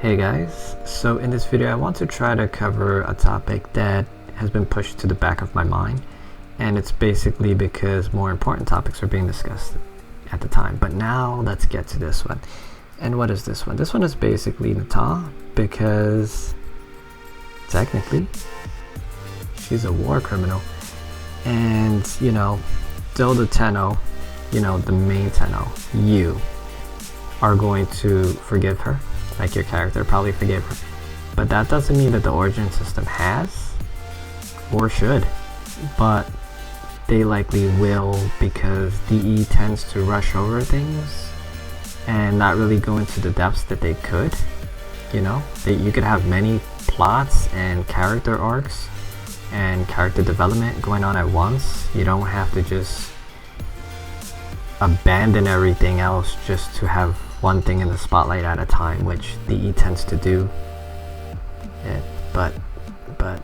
Hey guys, so in this video I want to try to cover a topic that has been pushed to the back of my mind, and it's basically because more important topics are being discussed at the time. But now let's get to this one. And what is this one? This one is basically Natah, because technically she's a war criminal, and you know, though the Tenno, you know, the main Tenno, you are going to forgive her, like your character probably forgive her, but that doesn't mean that the origin system has or should, but they likely will, because DE tends to rush over things and not really go into the depths that they could. You know, you could have many plots and character arcs and character development going on at once. You don't have to just abandon everything else just to have one thing in the spotlight at a time, which DE tends to do. Yeah, but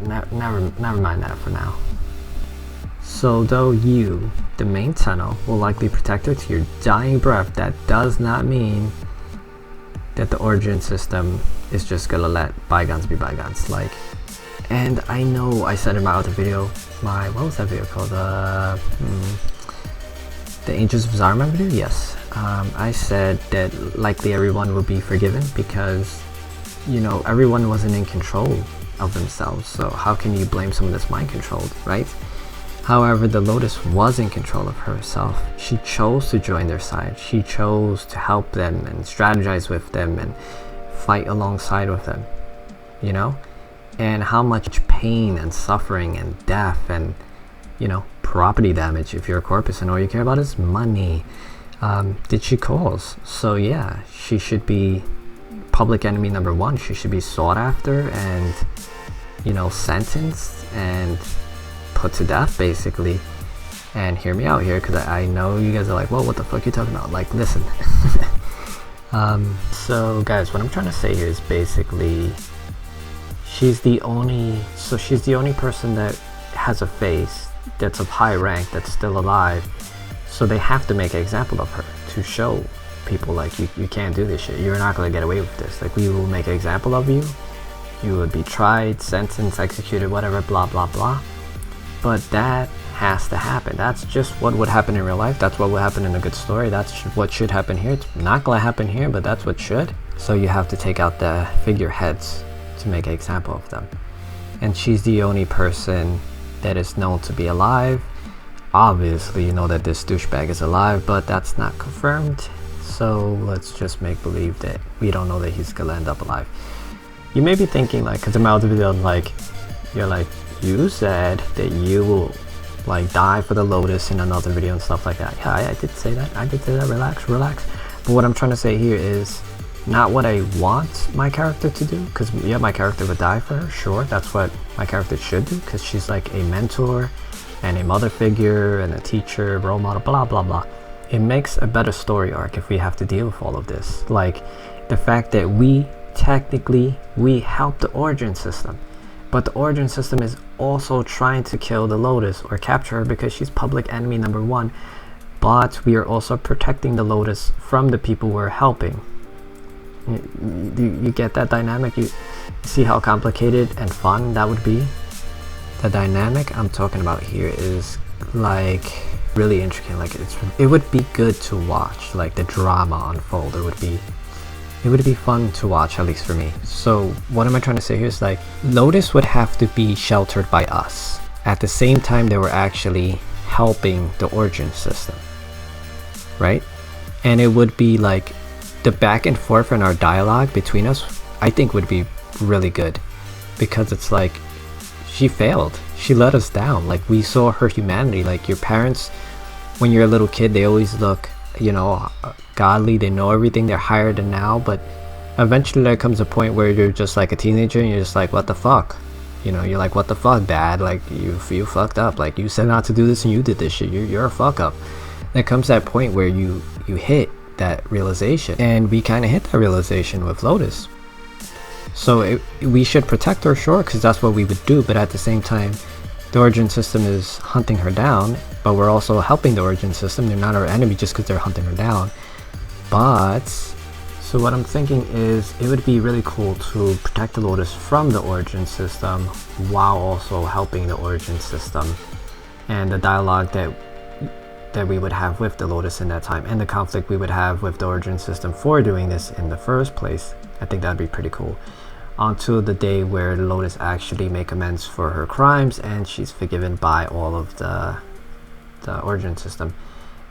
never mind that for now. So though you, the main Tenno, will likely protect her to your dying breath, that does not mean that the origin system is just gonna let bygones be bygones. Like, and I know I said in my other video, what was that video called? The Angels of Zarma video? Yes. I said that likely everyone will be forgiven because, you know, everyone wasn't in control of themselves, so how can you blame someone that's mind controlled, right? However, the Lotus was in control of herself. She chose to join their side. She chose to help them and strategize with them and fight alongside with them, you know? And how much pain and suffering and death and, you know, property damage, if you're a corpus and all you care about is money, did she cause? So yeah, she should be public enemy number one. She should be sought after and, you know, sentenced and put to death basically. And hear me out here, because I know you guys are like, well, what the fuck are you talking about? Like, listen. So guys, what I'm trying to say here is basically she's the only person that has a face that's of high rank that's still alive, so they have to make an example of her to show people like, you can't do this shit, you're not going to get away with this, like, we will make an example of you, you would be tried, sentenced, executed, whatever, blah blah blah. But that has to happen. That's just what would happen in real life. That's what would happen in a good story. That's what should happen here. It's not going to happen here, but that's what should. So you have to take out the figureheads to make an example of them. And she's the only person that is known to be alive. Obviously, you know that this douchebag is alive, but that's not confirmed. So let's just make believe that we don't know that he's gonna end up alive. You may be thinking, like, because in my other video, like, you're like, you said that you will like die for the Lotus in another video and stuff like that. Yeah, I did say that. I did say that. Relax. But what I'm trying to say here is not what I want my character to do, because yeah, my character would die for her, sure, that's what my character should do, because she's like a mentor and a mother figure and a teacher, role model, blah blah blah. It makes a better story arc if we have to deal with all of this, like the fact that we technically help the origin system, but the origin system is also trying to kill the Lotus or capture her because she's public enemy number one, but we are also protecting the Lotus from the people we're helping. You get that dynamic? You see how complicated and fun that would be? The dynamic I'm talking about here is like really intricate. Like, it would be good to watch, like the drama unfold. It would be fun to watch, at least for me. So what am I trying to say here is, like, Lotus would have to be sheltered by us at the same time they were actually helping the origin system, right? And it would be like the back and forth in our dialogue between us, I think, would be really good, because it's like she failed, she let us down, like we saw her humanity. Like, your parents, when you're a little kid, they always look, you know, godly, they know everything, they're higher than now, but eventually there comes a point where you're just like a teenager and you're just like, what the fuck, you know, you're like, what the fuck, dad, like you fucked up, like you said not to do this and you did this shit, you're a fuck up. There comes that point where you hit that realization, and we kind of hit that realization with Lotus. So we should protect her, sure, because that's what we would do, but at the same time the origin system is hunting her down, but we're also helping the origin system. They're not our enemy just because they're hunting her down. But So what I'm thinking is it would be really cool to protect the Lotus from the origin system while also helping the origin system, and the dialogue that we would have with the Lotus in that time, and the conflict we would have with the origin system for doing this in the first place. I think that'd be pretty cool. Until the day where the Lotus actually make amends for her crimes and she's forgiven by all of the origin system.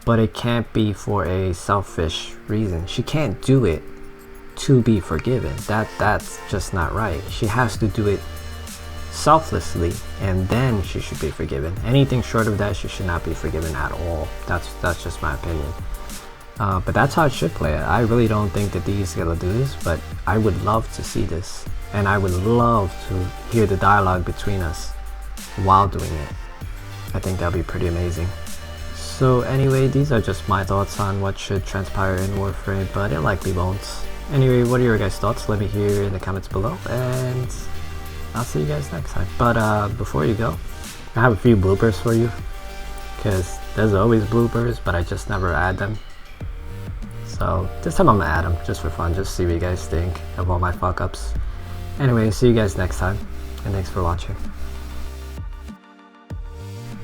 But it can't be for a selfish reason. She can't do it to be forgiven. That's just not right. She has to do it selflessly, and then she should be forgiven. Anything short of that, she should not be forgiven at all. That's just my opinion. But that's how it should play out. I really don't think that these gonna do this, but I would love to see this, and I would love to hear the dialogue between us while doing it. I think that'd be pretty amazing. So anyway, these are just my thoughts on what should transpire in Warframe, but it likely won't. Anyway, what are your guys' thoughts? Let me hear in the comments below, and I'll see you guys next time. But before you go, I have a few bloopers for you, because there's always bloopers, but I just never add them. So this time I'm gonna add them just for fun, just see what you guys think of all my fuck ups. Anyway, see you guys next time, and thanks for watching.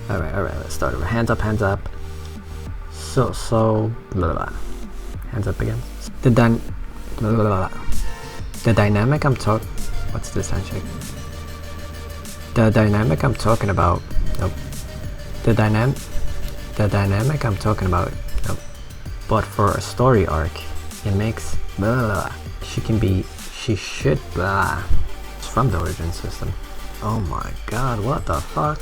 Alright, let's start over. Hands up, hands up. So blah, blah. Hands up again. The dynamic I'm talking. What's this handshake? The dynamic I'm talking about. Nope. The dynamic I'm talking about. Nope. But for a story arc, it makes blah. She should blah. It's from the origin system. Oh my god, what the fuck?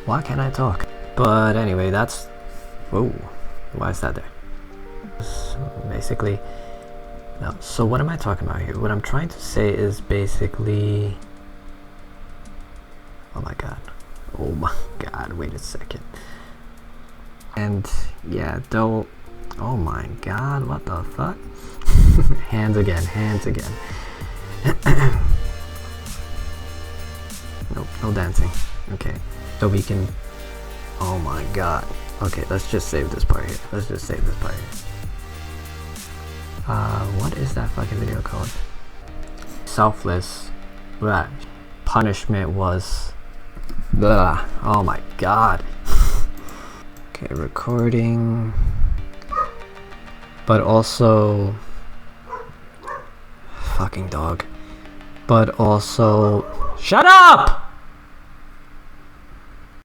Why can't I talk? But anyway, that's... Whoa. Why is that there? So basically... No. So what am I talking about here? What I'm trying to say is basically... Oh my god. Oh my god. Wait a second. And yeah, though... Oh my god. What the fuck? Hands again. Hands again. Nope. No dancing. Okay. So we can... Oh my god. Okay, let's just save this part here. Let's just save this part here. What is that fucking video called? Selfless. Blah. Punishment was... Blah. Oh my god. Okay, recording. But also... Fucking dog. But also... Shut up!